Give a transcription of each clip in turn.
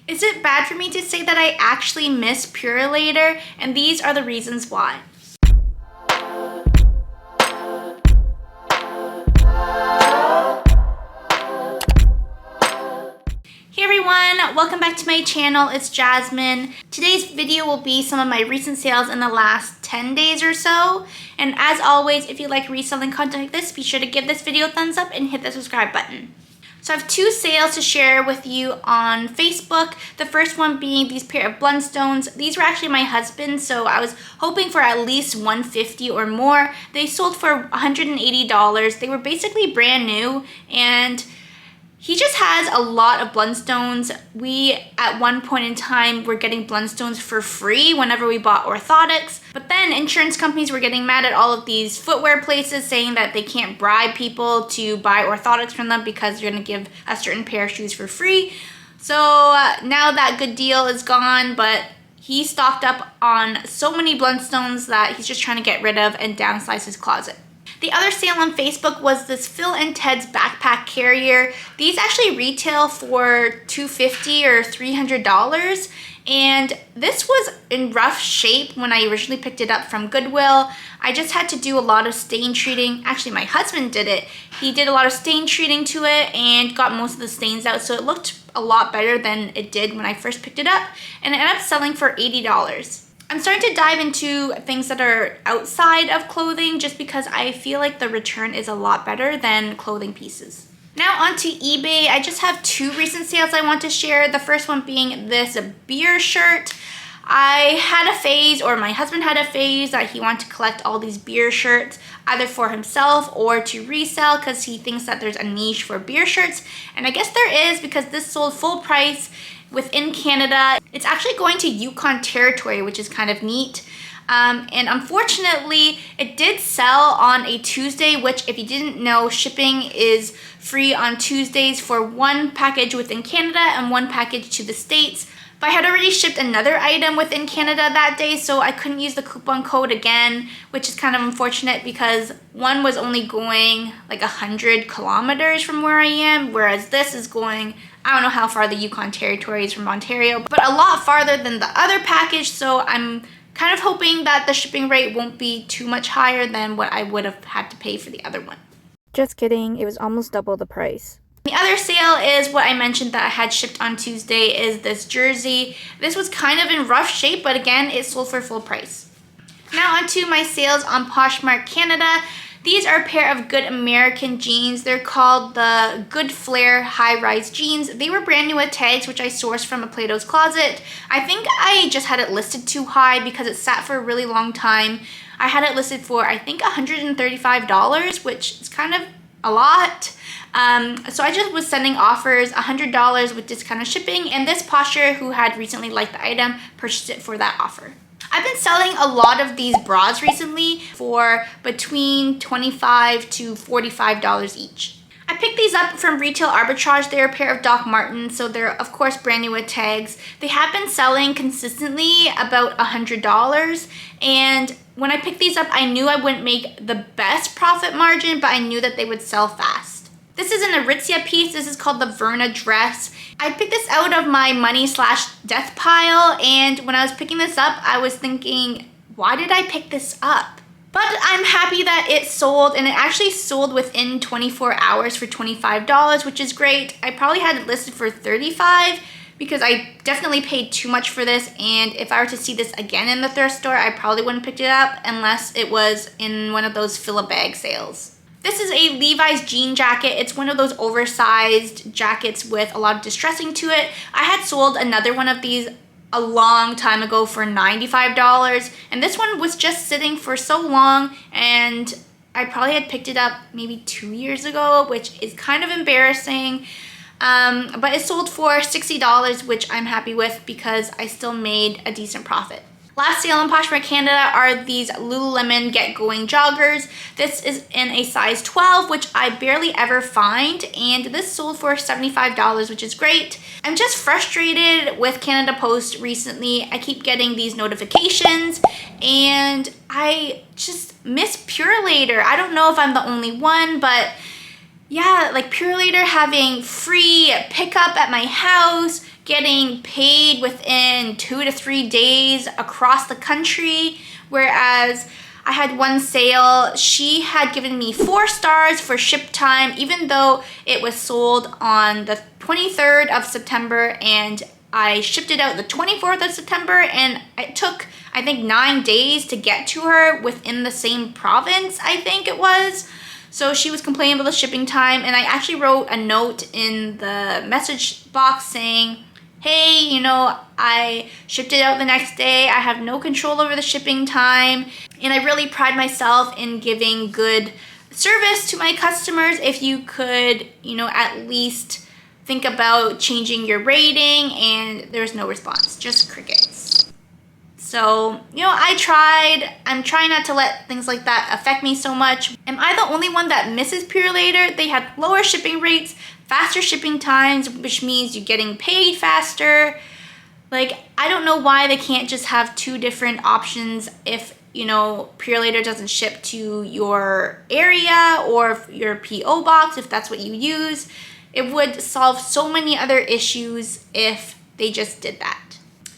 Is it bad for me to say that I actually miss Purelator? And these are the reasons why. Hey everyone, welcome back to my channel. It's Jasmine. Today's video will be some of my recent sales in the last 10 days or so. And as always, if you like reselling content like this, be sure to give this video a thumbs up and hit the subscribe button. So I have two sales to share with you on Facebook. The first one being these pair of Blundstones. These were actually my husband's, so I was hoping for at least $150 or more. They sold for $180. They were basically brand new, and he just has a lot of Blundstones. We, at one point in time, were getting Blundstones for free whenever we bought orthotics. But then insurance companies were getting mad at all of these footwear places, saying that they can't bribe people to buy orthotics from them because you're gonna give a certain pair of shoes for free. So now that good deal is gone, but he stocked up on so many Blundstones that he's just trying to get rid of and downsize his closet. The other sale on Facebook was this Phil and Ted's backpack carrier. These actually retail for $250 or $300. And this was in rough shape when I originally picked it up from Goodwill. I just had to do a lot of stain treating. Actually, my husband did it. He did a lot of stain treating to it and got most of the stains out. So it looked a lot better than it did when I first picked it up. And it ended up selling for $80. I'm starting to dive into things that are outside of clothing just because I feel like the return is a lot better than clothing pieces. Now onto eBay. I just have two recent sales I want to share. The first one being this beer shirt. I had a phase, or my husband had a phase, that he wanted to collect all these beer shirts either for himself or to resell because he thinks that there's a niche for beer shirts. And I guess there is, because this sold full price within Canada. It's actually going to Yukon territory, which is kind of neat. And unfortunately, it did sell on a Tuesday, which, if you didn't know, shipping is free on Tuesdays for one package within Canada and one package to the States. But I had already shipped another item within Canada that day, so I couldn't use the coupon code again, which is kind of unfortunate because one was only going like 100 kilometers from where I am, whereas this is going, I don't know how far the Yukon territory is from Ontario, but a lot farther than the other package, so I'm kind of hoping that the shipping rate won't be too much higher than what I would have had to pay for the other one. Just kidding, it was almost double the price. The other sale is what I mentioned that I had shipped on Tuesday, is this jersey. This was kind of in rough shape, but again, it sold for full price. Now onto my sales on Poshmark Canada. These are a pair of good American jeans. They're called the Good Flare high-rise jeans. They were brand new with tags, which I sourced from a Plato's Closet. I think I just had it listed too high because it sat for a really long time. I had it listed for, I think, $135, which is kind of a lot. So I just was sending offers, $100 with discounted shipping, and this posture, who had recently liked the item, purchased it for that offer. I've been selling a lot of these bras recently for between $25 to $45 each. I picked these up from Retail Arbitrage. They're a pair of Doc Martens, so they're of course brand new with tags. They have been selling consistently about $100, and when I picked these up, I knew I wouldn't make the best profit margin, but I knew that they would sell fast. This is an Aritzia piece. This is called the Verna dress. I picked this out of my money/death pile, and when I was picking this up, I was thinking, why did I pick this up? But I'm happy that it sold, and it actually sold within 24 hours for $25, which is great. I probably had it listed for $35 because I definitely paid too much for this, and if I were to see this again in the thrift store, I probably wouldn't pick it up unless it was in one of those fill-a-bag sales. This is a Levi's jean jacket. It's one of those oversized jackets with a lot of distressing to it. I had sold another one of these a long time ago for $95, and this one was just sitting for so long, and I probably had picked it up maybe 2 years ago, which is kind of embarrassing. But it sold for $60, which I'm happy with because I still made a decent profit. Last sale on Poshmark Canada are these Lululemon Get Going joggers. This is in a size 12, which I barely ever find, and this sold for $75, which is great. I'm just frustrated with Canada Post recently. I keep getting these notifications, and I just miss Purelator. I don't know if I'm the only one, but yeah, like Purelator having free pickup at my house, getting paid within 2 to 3 days across the country, whereas I had one sale, she had given me 4 stars for ship time, even though it was sold on the 23rd of September and I shipped it out the 24th of September, and it took, I think, 9 days to get to her within the same province, I think it was. So she was complaining about the shipping time, and I actually wrote a note in the message box saying, hey, you know, I shipped it out the next day. I have no control over the shipping time, and I really pride myself in giving good service to my customers. If you could, you know, at least think about changing your rating, and there's no response, just crickets. So, you know, I'm trying not to let things like that affect me so much. Am I the only one that misses Purelator? They had lower shipping rates, faster shipping times, which means you're getting paid faster. Like, I don't know why they can't just have 2 different options if, you know, Purelator doesn't ship to your area or your P.O. box, if that's what you use. It would solve so many other issues if they just did that.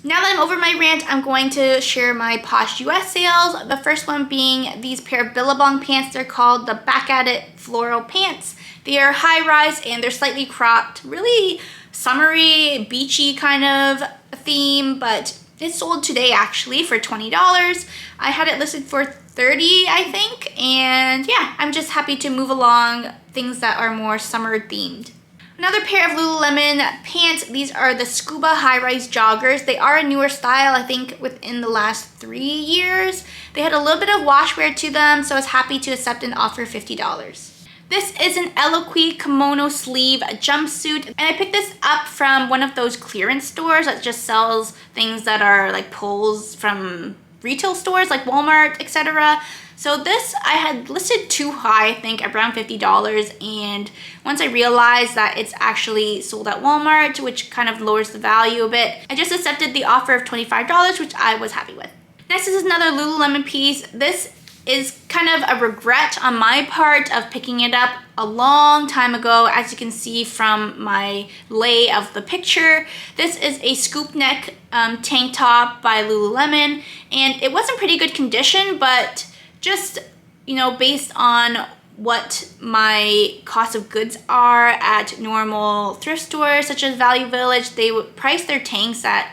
Now that I'm over my rant, I'm going to share my Posh US sales. The first one being these pair of Billabong pants. They're called the Back At It Floral Pants. They are high-rise and they're slightly cropped, really summery, beachy kind of theme, but it sold today actually for $20. I had it listed for $30, I think, and yeah, I'm just happy to move along things that are more summer themed. Another pair of Lululemon pants. These are the Scuba high-rise joggers. They are a newer style, I think within the last 3 years. They had a little bit of wash wear to them, so I was happy to accept an offer of $50. This is an Eloquii kimono sleeve jumpsuit, and I picked this up from one of those clearance stores that just sells things that are like pulls from retail stores like Walmart, etc. So this I had listed too high, I think around $50, and once I realized that it's actually sold at Walmart, which kind of lowers the value a bit, I just accepted the offer of $25, which I was happy with. Next is another Lululemon piece. This is kind of a regret on my part of picking it up a long time ago. As you can see from my lay of the picture, this is a scoop neck tank top by Lululemon, and it was in pretty good condition, but just, you know, based on what my cost of goods are at normal thrift stores such as Value Village, they would price their tanks at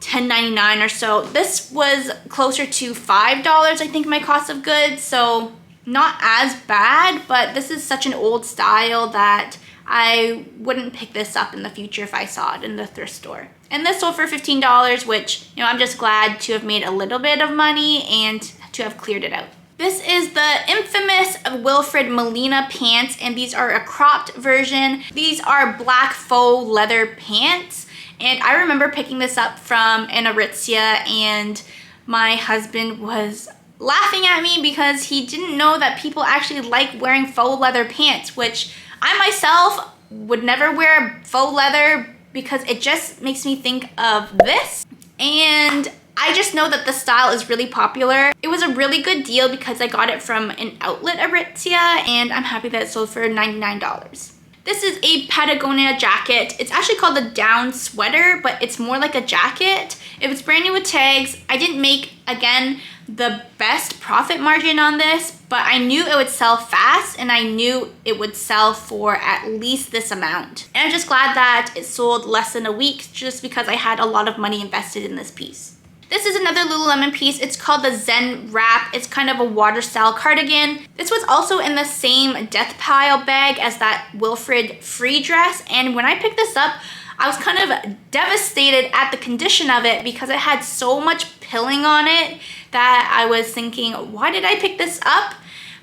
$10.99 or so. This was closer to $5, I think, my cost of goods, so not as bad, but this is such an old style that I wouldn't pick this up in the future if I saw it in the thrift store. And this sold for $15, which, you know, I'm just glad to have made a little bit of money and to have cleared it out. This is the infamous Wilfred Molina pants, and these are a cropped version. These are black faux leather pants, and I remember picking this up from an Aritzia, and my husband was laughing at me because he didn't know that people actually like wearing faux leather pants, which I myself would never wear faux leather because it just makes me think of this, and I just know that the style is really popular. It was a really good deal because I got it from an outlet Aritzia, and I'm happy that it sold for $99. This is a Patagonia jacket. It's actually called the down sweater, but it's more like a jacket. It was brand new with tags. I didn't make, again, the best profit margin on this, but I knew it would sell fast, and I knew it would sell for at least this amount. And I'm just glad that it sold less than a week just because I had a lot of money invested in this piece. This is another Lululemon piece. It's called the Zen Wrap. It's kind of a water style cardigan. This was also in the same death pile bag as that Wilfred free dress. And when I picked this up, I was kind of devastated at the condition of it because it had so much pilling on it that I was thinking, why did I pick this up?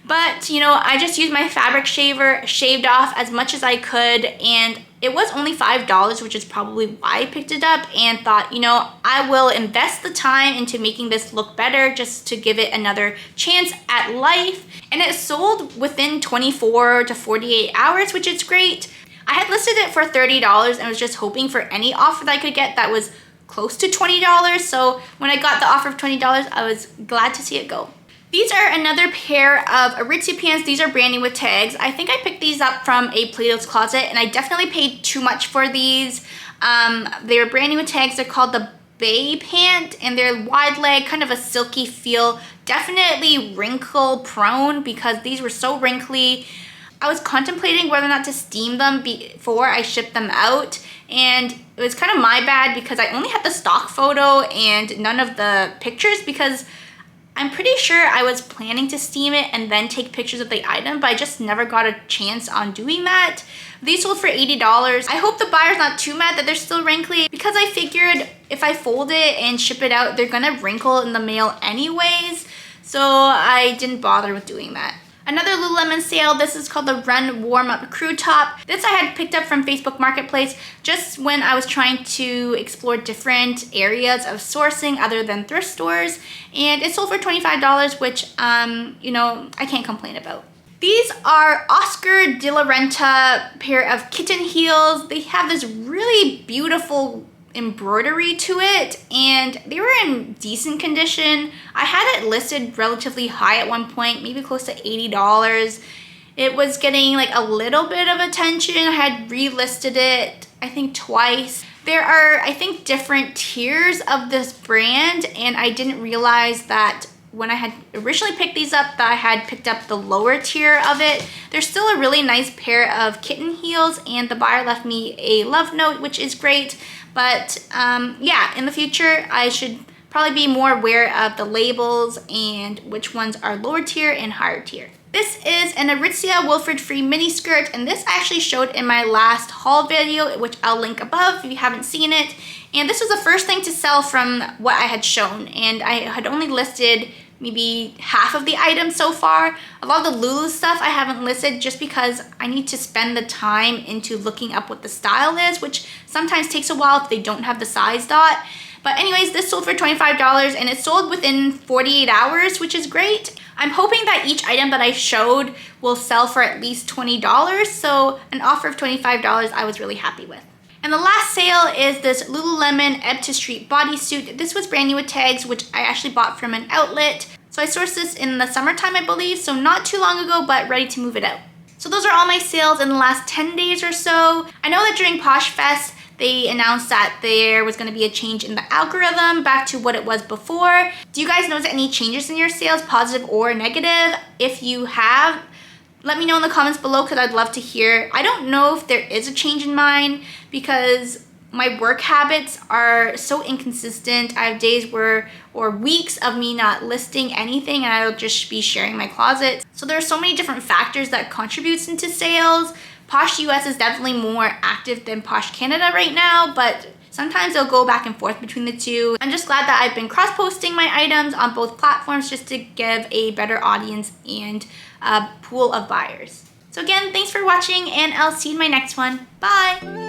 But, you know, I just used my fabric shaver, shaved off as much as I could, and it was only $5, which is probably why I picked it up, and thought, you know, I will invest the time into making this look better just to give it another chance at life. And it sold within 24 to 48 hours, which is great. I had listed it for $30 and was just hoping for any offer that I could get that was close to $20. So when I got the offer of $20, I was glad to see it go. These are another pair of Aritzia pants. These are brand new with tags. I think I picked these up from a Plato's Closet, and I definitely paid too much for these. They were brand new with tags. They're called the Bay pant, and they're wide leg, kind of a silky feel. Definitely wrinkle prone because these were so wrinkly. I was contemplating whether or not to steam them before I shipped them out, and it was kind of my bad because I only had the stock photo and none of the pictures, because I'm pretty sure I was planning to steam it and then take pictures of the item, but I just never got a chance on doing that. These sold for $80. I hope the buyer's not too mad that they're still wrinkly, because I figured if I fold it and ship it out, they're gonna wrinkle in the mail anyways, so I didn't bother with doing that. Another Lululemon sale, this is called the Run Warm Up Crew Top. This I had picked up from Facebook Marketplace just when I was trying to explore different areas of sourcing other than thrift stores. And it sold for $25, which, you know, I can't complain about. These are Oscar de la Renta pair of kitten heels. They have this really beautiful embroidery to it, and they were in decent condition. I had it listed relatively high at one point, maybe close to $80. It was getting like a little bit of attention. I had relisted it, I think twice. There are, I think, different tiers of this brand, and I didn't realize that when I had originally picked these up that I had picked up the lower tier of it. There's still a really nice pair of kitten heels, and the buyer left me a love note, which is great. But yeah, in the future, I should probably be more aware of the labels and which ones are lower tier and higher tier. This is an Aritzia Wilfred Free mini skirt, and this I actually showed in my last haul video, which I'll link above if you haven't seen it. And this was the first thing to sell from what I had shown, and I had only listed maybe half of the items so far. A lot of the Lulu stuff I haven't listed just because I need to spend the time into looking up what the style is, which sometimes takes a while if they don't have the size dot. But anyways, this sold for $25, and it sold within 48 hours, which is great. I'm hoping that each item that I showed will sell for at least $20, so an offer of $25 I was really happy with. And the last sale is this Lululemon Ebb to Street bodysuit. This was brand new with tags, which I actually bought from an outlet. So I sourced this in the summertime, I believe, so not too long ago, but ready to move it out. So those are all my sales in the last 10 days or so. I know that during Posh Fest, they announced that there was going to be a change in the algorithm back to what it was before. Do you guys notice any changes in your sales, positive or negative? If you have, let me know in the comments below, because I'd love to hear. I don't know if there is a change in mine because my work habits are so inconsistent. I have days where, or weeks of me not listing anything, and I'll just be sharing my closet. So there are so many different factors that contributes into sales. Posh US is definitely more active than Posh Canada right now, but sometimes they'll go back and forth between the two. I'm just glad that I've been cross-posting my items on both platforms just to give a better audience and a pool of buyers. So again, thanks for watching, and I'll see you in my next one. Bye!